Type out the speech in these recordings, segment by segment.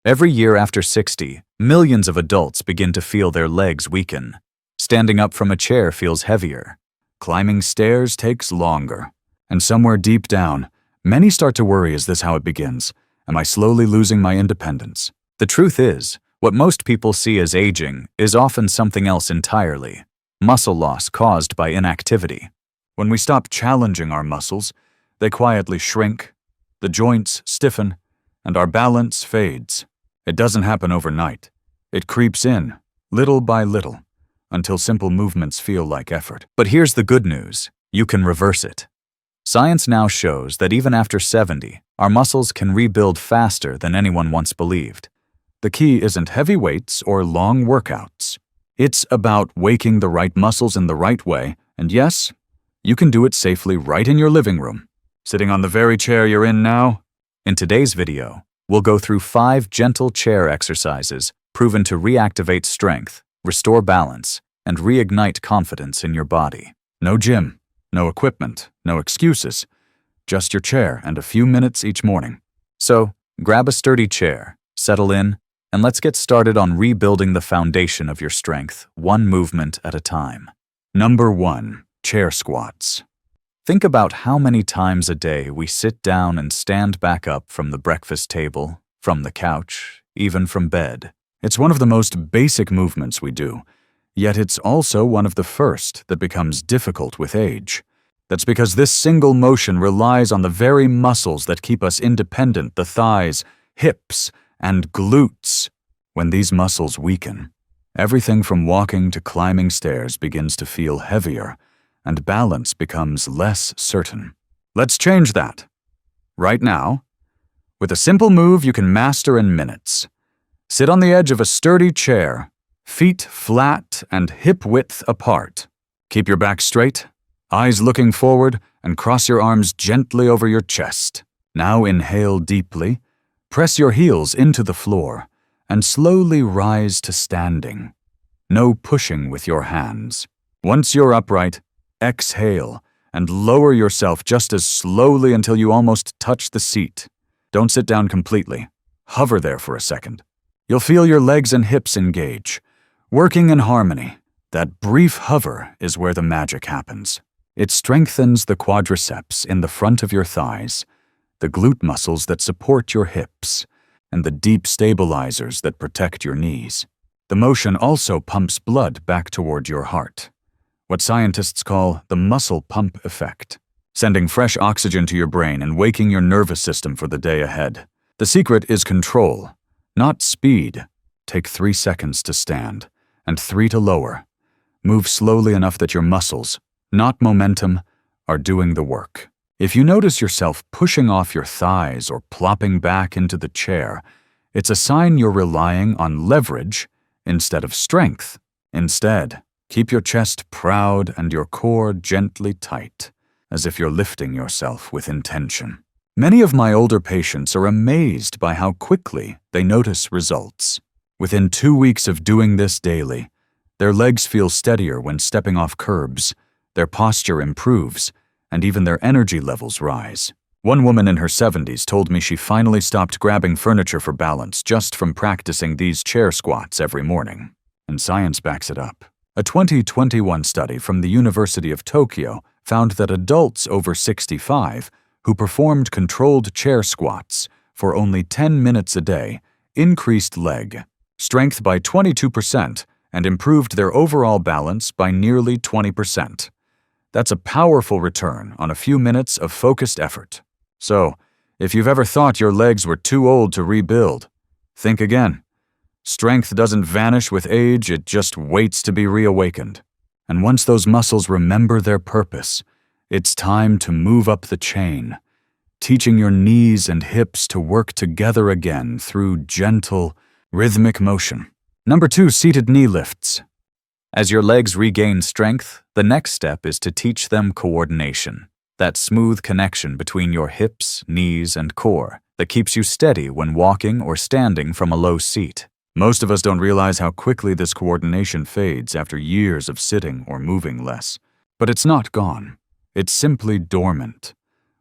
Every year after 60, millions of adults begin to feel their legs weaken. Standing up from a chair feels heavier. Climbing stairs takes longer. And somewhere deep down, many start to worry, is this how it begins? Am I slowly losing my independence? The truth is, what most people see as aging is often something else entirely: muscle loss caused by inactivity. When we stop challenging our muscles, they quietly shrink, the joints stiffen, and our balance fades. It doesn't happen overnight. It creeps in, little by little, until simple movements feel like effort. But here's the good news: you can reverse it. Science now shows that even after 70, our muscles can rebuild faster than anyone once believed. The key isn't heavy weights or long workouts. It's about waking the right muscles in the right way, and yes, you can do it safely right in your living room, sitting on the very chair you're in now. In today's video, we'll go through 5 gentle chair exercises proven to reactivate strength, restore balance, and reignite confidence in your body. No gym, no equipment, no excuses, just your chair and a few minutes each morning. So, grab a sturdy chair, settle in, and let's get started on rebuilding the foundation of your strength, one movement at a time. Number 1. Chair squats. Think about how many times a day we sit down and stand back up from the breakfast table, from the couch, even from bed. It's one of the most basic movements we do, yet it's also one of the first that becomes difficult with age. That's because this single motion relies on the very muscles that keep us independent: the thighs, hips, and glutes. When these muscles weaken, everything from walking to climbing stairs begins to feel heavier, and balance becomes less certain. Let's change that. Right now, with a simple move you can master in minutes. Sit on the edge of a sturdy chair, feet flat and hip-width apart. Keep your back straight, eyes looking forward, and cross your arms gently over your chest. Now inhale deeply, press your heels into the floor, and slowly rise to standing. No pushing with your hands. Once you're upright, exhale and lower yourself just as slowly until you almost touch the seat. Don't sit down completely. Hover there for a second. You'll feel your legs and hips engage, working in harmony. That brief hover is where the magic happens. It strengthens the quadriceps in the front of your thighs, the glute muscles that support your hips, and the deep stabilizers that protect your knees. The motion also pumps blood back toward your heart, what scientists call the muscle pump effect, sending fresh oxygen to your brain and waking your nervous system for the day ahead. The secret is control, not speed. Take 3 seconds to stand, and 3 to lower. Move slowly enough that your muscles, not momentum, are doing the work. If you notice yourself pushing off your thighs or plopping back into the chair, it's a sign you're relying on leverage instead of strength. Instead, keep your chest proud and your core gently tight, as if you're lifting yourself with intention. Many of my older patients are amazed by how quickly they notice results. Within 2 weeks of doing this daily, their legs feel steadier when stepping off curbs, their posture improves, and even their energy levels rise. One woman in her 70s told me she finally stopped grabbing furniture for balance just from practicing these chair squats every morning. And science backs it up. A 2021 study from the University of Tokyo found that adults over 65 who performed controlled chair squats for only 10 minutes a day increased leg strength by 22% and improved their overall balance by nearly 20%. That's a powerful return on a few minutes of focused effort. So, if you've ever thought your legs were too old to rebuild, think again. Strength doesn't vanish with age, it just waits to be reawakened. And once those muscles remember their purpose, it's time to move up the chain, teaching your knees and hips to work together again through gentle, rhythmic motion. Number 2, seated knee lifts. As your legs regain strength, the next step is to teach them coordination, that smooth connection between your hips, knees, and core that keeps you steady when walking or standing from a low seat. Most of us don't realize how quickly this coordination fades after years of sitting or moving less. But it's not gone. It's simply dormant,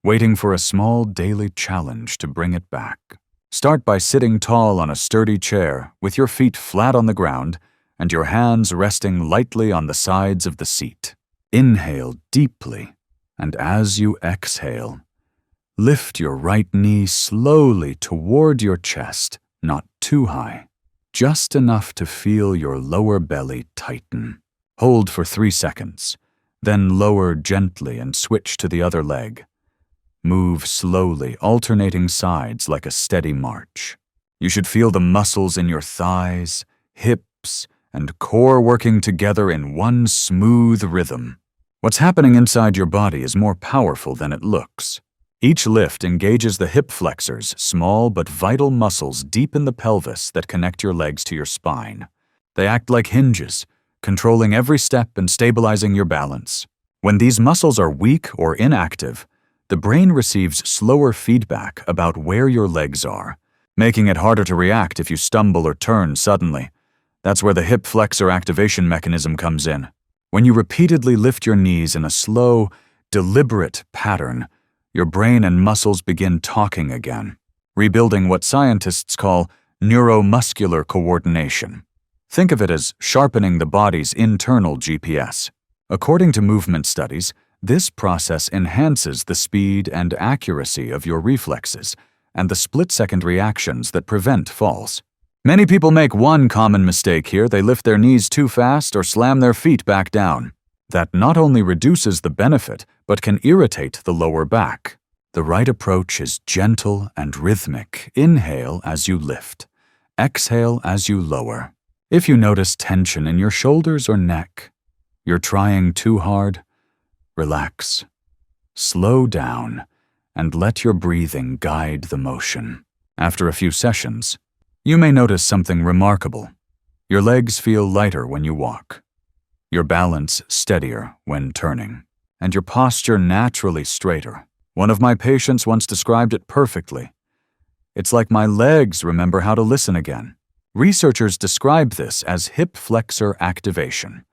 waiting for a small daily challenge to bring it back. Start by sitting tall on a sturdy chair with your feet flat on the ground and your hands resting lightly on the sides of the seat. Inhale deeply, and as you exhale, lift your right knee slowly toward your chest, not too high, just enough to feel your lower belly tighten. Hold for 3 seconds, then lower gently and switch to the other leg. Move slowly, alternating sides like a steady march. You should feel the muscles in your thighs, hips, and core working together in one smooth rhythm. What's happening inside your body is more powerful than it looks. Each lift engages the hip flexors, small but vital muscles deep in the pelvis that connect your legs to your spine. They act like hinges, controlling every step and stabilizing your balance. When these muscles are weak or inactive, the brain receives slower feedback about where your legs are, making it harder to react if you stumble or turn suddenly. That's where the hip flexor activation mechanism comes in. When you repeatedly lift your knees in a slow, deliberate pattern, your brain and muscles begin talking again, rebuilding what scientists call neuromuscular coordination. Think of it as sharpening the body's internal GPS. According to movement studies, this process enhances the speed and accuracy of your reflexes and the split-second reactions that prevent falls. Many people make one common mistake here: they lift their knees too fast or slam their feet back down. That not only reduces the benefit, but can irritate the lower back. The right approach is gentle and rhythmic. Inhale as you lift. Exhale as you lower. If you notice tension in your shoulders or neck, you're trying too hard, relax. Slow down and let your breathing guide the motion. After a few sessions, you may notice something remarkable. Your legs feel lighter when you walk, your balance steadier when turning, and your posture naturally straighter. One of my patients once described it perfectly. It's like my legs remember how to listen again. Researchers describe this as hip flexor activation,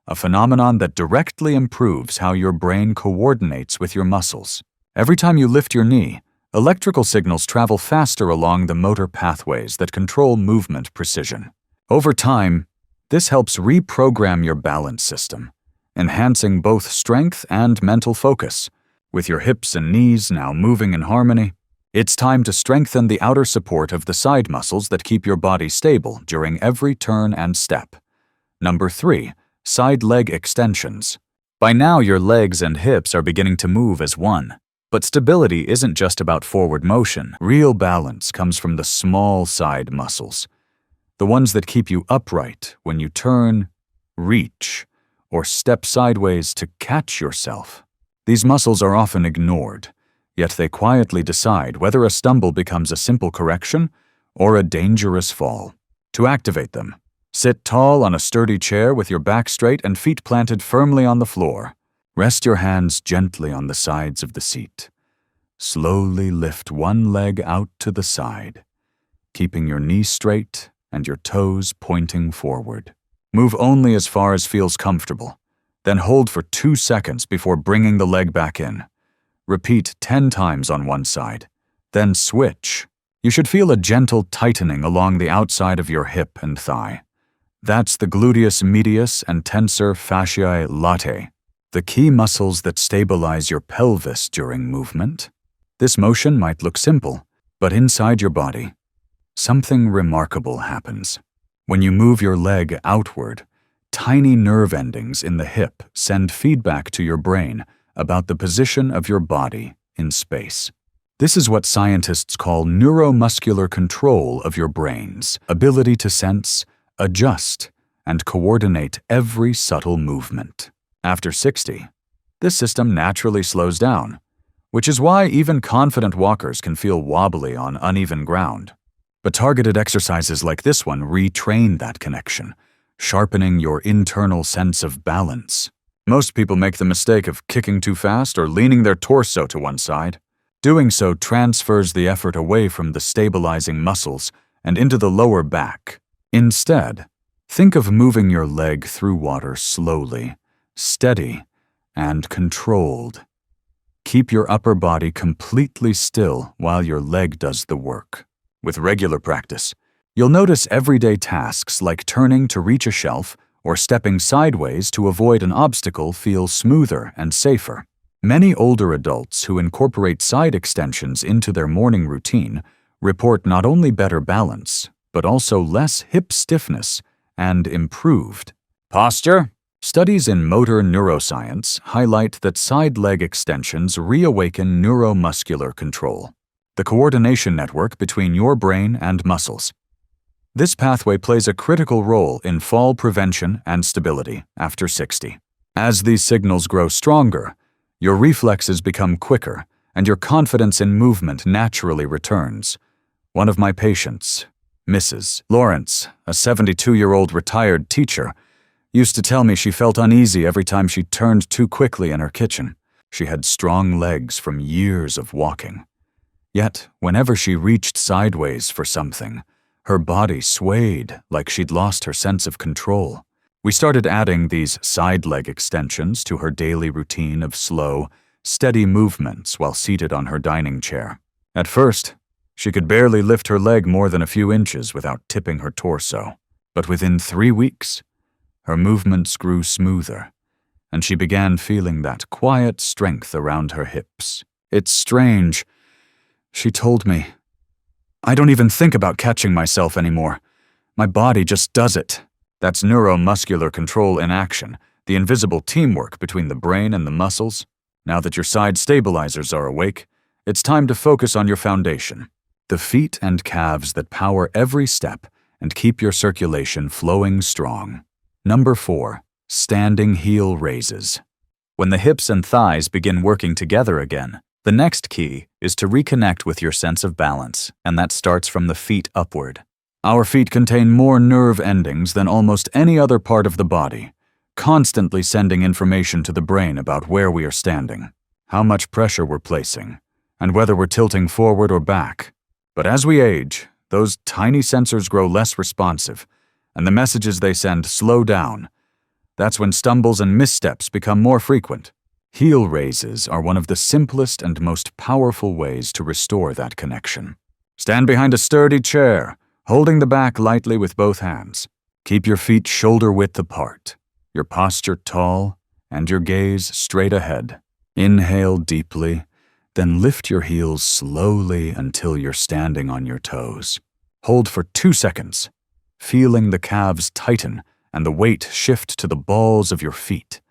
a phenomenon that directly improves how your brain coordinates with your muscles. Every time you lift your knee, electrical signals travel faster along the motor pathways that control movement precision. Over time, this helps reprogram your balance system, enhancing both strength and mental focus. With your hips and knees now moving in harmony, it's time to strengthen the outer support of the side muscles that keep your body stable during every turn and step. Number 3, side leg extensions. By now, your legs and hips are beginning to move as one. But stability isn't just about forward motion. Real balance comes from the small side muscles, the ones that keep you upright when you turn, reach, or step sideways to catch yourself. These muscles are often ignored, yet they quietly decide whether a stumble becomes a simple correction or a dangerous fall. To activate them, sit tall on a sturdy chair with your back straight and feet planted firmly on the floor. Rest your hands gently on the sides of the seat. Slowly lift one leg out to the side, keeping your knee straight and your toes pointing forward. Move only as far as feels comfortable, then hold for 2 seconds before bringing the leg back in. Repeat 10 times on one side, then switch. You should feel a gentle tightening along the outside of your hip and thigh. That's the gluteus medius and tensor fasciae latae, the key muscles that stabilize your pelvis during movement. This motion might look simple, but inside your body, something remarkable happens. When you move your leg outward, tiny nerve endings in the hip send feedback to your brain about the position of your body in space. This is what scientists call neuromuscular control of your brain's ability to sense, adjust, and coordinate every subtle movement. After 60, this system naturally slows down, which is why even confident walkers can feel wobbly on uneven ground. But targeted exercises like this one retrain that connection, sharpening your internal sense of balance. Most people make the mistake of kicking too fast or leaning their torso to one side. Doing so transfers the effort away from the stabilizing muscles and into the lower back. Instead, think of moving your leg through water slowly, steady, and controlled. Keep your upper body completely still while your leg does the work. With regular practice, you'll notice everyday tasks like turning to reach a shelf or stepping sideways to avoid an obstacle feel smoother and safer. Many older adults who incorporate side extensions into their morning routine report not only better balance, but also less hip stiffness and improved posture. Studies in motor neuroscience highlight that side leg extensions reawaken neuromuscular control, the coordination network between your brain and muscles. This pathway plays a critical role in fall prevention and stability after 60. As these signals grow stronger, your reflexes become quicker and your confidence in movement naturally returns. One of my patients, Mrs. Lawrence, a 72-year-old retired teacher, used to tell me she felt uneasy every time she turned too quickly in her kitchen. She had strong legs from years of walking. Yet, whenever she reached sideways for something, her body swayed like she'd lost her sense of control. We started adding these side leg extensions to her daily routine of slow, steady movements while seated on her dining chair. At first, she could barely lift her leg more than a few inches without tipping her torso. But within 3 weeks, her movements grew smoother, and she began feeling that quiet strength around her hips. It's strange, she told me. I don't even think about catching myself anymore. My body just does it. That's neuromuscular control in action, the invisible teamwork between the brain and the muscles. Now that your side stabilizers are awake, it's time to focus on your foundation, the feet and calves that power every step and keep your circulation flowing strong. Number 4, standing heel raises. When the hips and thighs begin working together again, the next key is to reconnect with your sense of balance, and that starts from the feet upward. Our feet contain more nerve endings than almost any other part of the body, constantly sending information to the brain about where we are standing, how much pressure we're placing, and whether we're tilting forward or back. But as we age, those tiny sensors grow less responsive, and the messages they send slow down. That's when stumbles and missteps become more frequent. Heel raises are one of the simplest and most powerful ways to restore that connection. Stand behind a sturdy chair, holding the back lightly with both hands. Keep your feet shoulder-width apart, your posture tall, and your gaze straight ahead. Inhale deeply, then lift your heels slowly until you're standing on your toes. Hold for 2 seconds, feeling the calves tighten and the weight shift to the balls of your feet.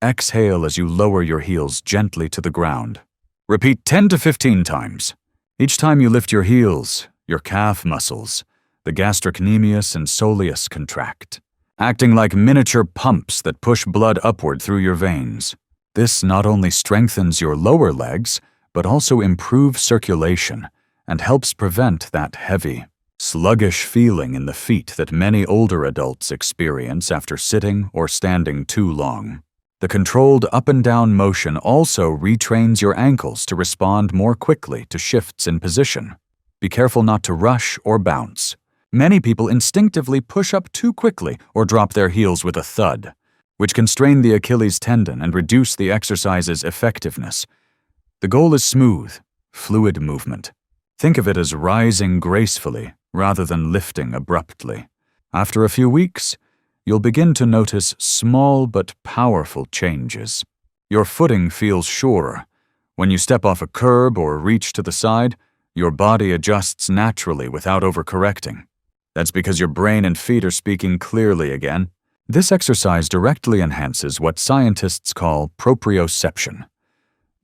Exhale as you lower your heels gently to the ground. Repeat 10 to 15 times. Each time you lift your heels, your calf muscles, the gastrocnemius and soleus contract, acting like miniature pumps that push blood upward through your veins. This not only strengthens your lower legs, but also improves circulation and helps prevent that heavy, sluggish feeling in the feet that many older adults experience after sitting or standing too long. The controlled up and down motion also retrains your ankles to respond more quickly to shifts in position. Be careful not to rush or bounce. Many people instinctively push up too quickly or drop their heels with a thud, which can strain the Achilles tendon and reduce the exercise's effectiveness. The goal is smooth, fluid movement. Think of it as rising gracefully rather than lifting abruptly. After a few weeks, you'll begin to notice small but powerful changes. Your footing feels surer. When you step off a curb or reach to the side, your body adjusts naturally without overcorrecting. That's because your brain and feet are speaking clearly again. This exercise directly enhances what scientists call proprioception,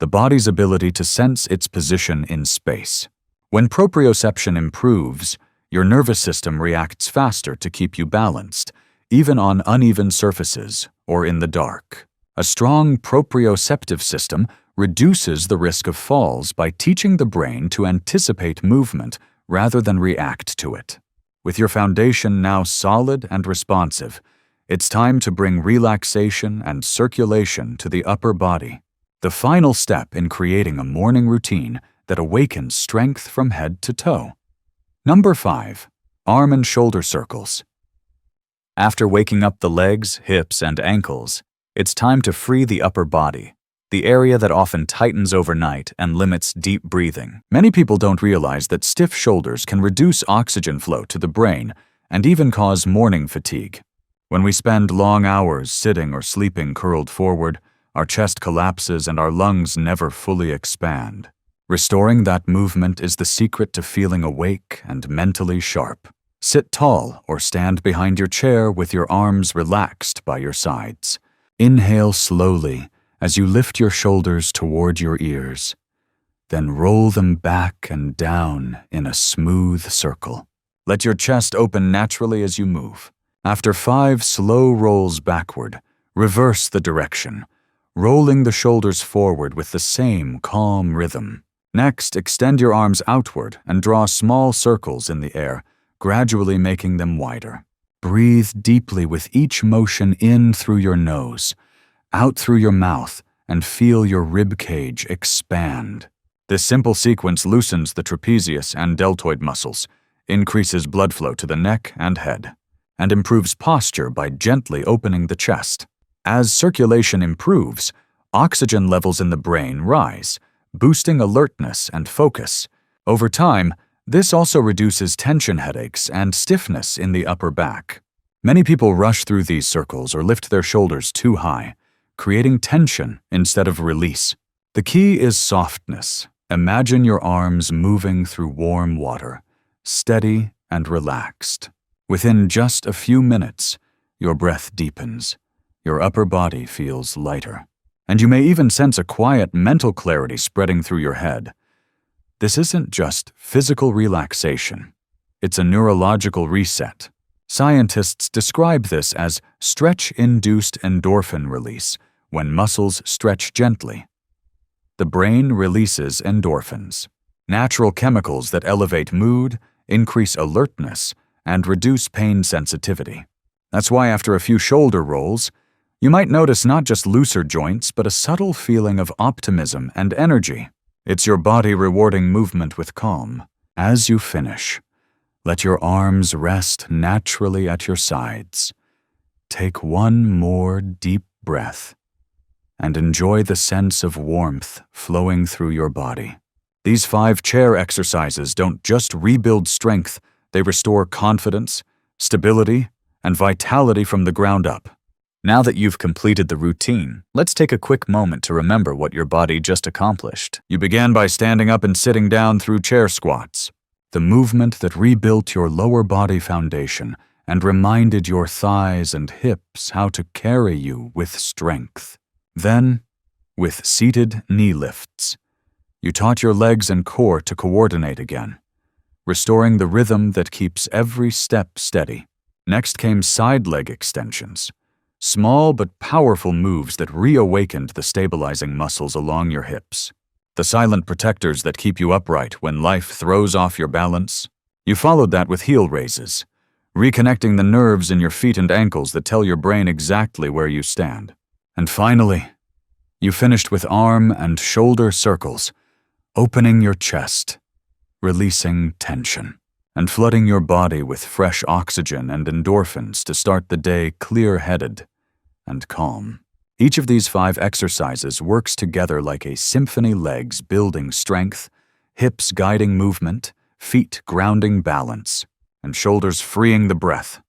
the body's ability to sense its position in space. When proprioception improves, your nervous system reacts faster to keep you balanced, even on uneven surfaces or in the dark. A strong proprioceptive system reduces the risk of falls by teaching the brain to anticipate movement rather than react to it. With your foundation now solid and responsive, it's time to bring relaxation and circulation to the upper body, the final step in creating a morning routine that awakens strength from head to toe. Number 5, arm and shoulder circles. After waking up the legs, hips, and ankles, it's time to free the upper body. the area that often tightens overnight and limits deep breathing. Many people don't realize that stiff shoulders can reduce oxygen flow to the brain and even cause morning fatigue. When we spend long hours sitting or sleeping curled forward, our chest collapses and our lungs never fully expand. Restoring that movement is the secret to feeling awake and mentally sharp. Sit tall or stand behind your chair with your arms relaxed by your sides. Inhale slowly as you lift your shoulders toward your ears. Then roll them back and down in a smooth circle. Let your chest open naturally as you move. After 5 slow rolls backward, reverse the direction, rolling the shoulders forward with the same calm rhythm. Next, extend your arms outward and draw small circles in the air, gradually making them wider. Breathe deeply with each motion in through your nose, out through your mouth, and feel your rib cage expand. This simple sequence loosens the trapezius and deltoid muscles, increases blood flow to the neck and head, and improves posture by gently opening the chest. As circulation improves, oxygen levels in the brain rise, boosting alertness and focus. Over time, this also reduces tension headaches and stiffness in the upper back. Many people rush through these circles or lift their shoulders too high, creating tension instead of release. The key is softness. Imagine your arms moving through warm water, steady and relaxed. Within just a few minutes, your breath deepens, your upper body feels lighter, and you may even sense a quiet mental clarity spreading through your head. This isn't just physical relaxation, it's a neurological reset. Scientists describe this as stretch-induced endorphin release when muscles stretch gently. The brain releases endorphins, natural chemicals that elevate mood, increase alertness, and reduce pain sensitivity. That's why after a few shoulder rolls, you might notice not just looser joints, but a subtle feeling of optimism and energy. It's your body rewarding movement with calm. As you finish, let your arms rest naturally at your sides. Take one more deep breath and enjoy the sense of warmth flowing through your body. These 5 chair exercises don't just rebuild strength, they restore confidence, stability, and vitality from the ground up. Now that you've completed the routine, let's take a quick moment to remember what your body just accomplished. You began by standing up and sitting down through chair squats, the movement that rebuilt your lower body foundation and reminded your thighs and hips how to carry you with strength. Then, with seated knee lifts, you taught your legs and core to coordinate again, restoring the rhythm that keeps every step steady. Next came side leg extensions, small but powerful moves that reawakened the stabilizing muscles along your hips, the silent protectors that keep you upright when life throws off your balance. You followed that with heel raises, reconnecting the nerves in your feet and ankles that tell your brain exactly where you stand. And finally, you finished with arm and shoulder circles, opening your chest, releasing tension, and flooding your body with fresh oxygen and endorphins to start the day clear-headed and calm. Each of these 5 exercises works together like a symphony: legs building strength, hips guiding movement, feet grounding balance, and shoulders freeing the breath.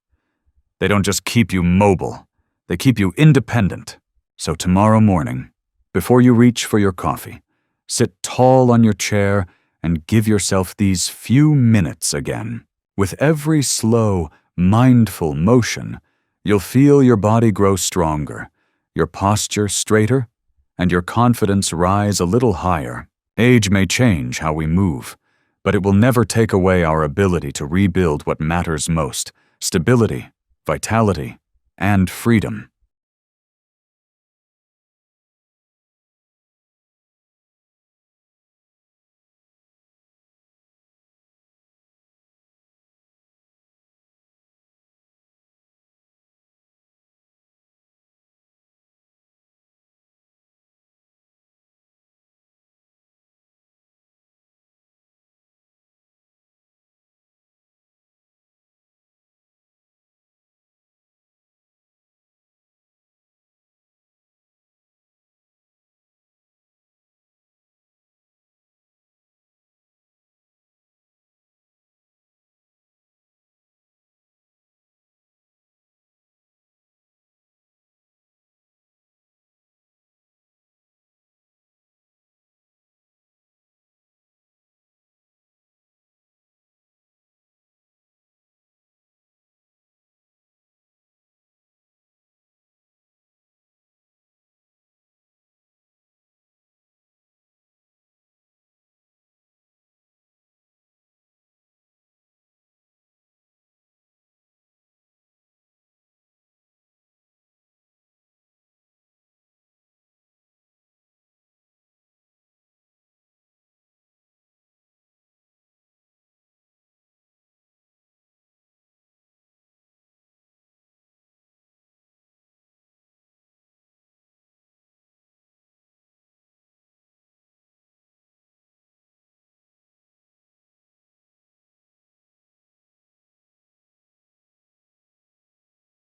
They don't just keep you mobile, they keep you independent. So tomorrow morning, before you reach for your coffee, sit tall on your chair and give yourself these few minutes again. With every slow, mindful motion, you'll feel your body grow stronger, your posture straighter, and your confidence rise a little higher. Age may change how we move, but it will never take away our ability to rebuild what matters most: stability, vitality, and freedom.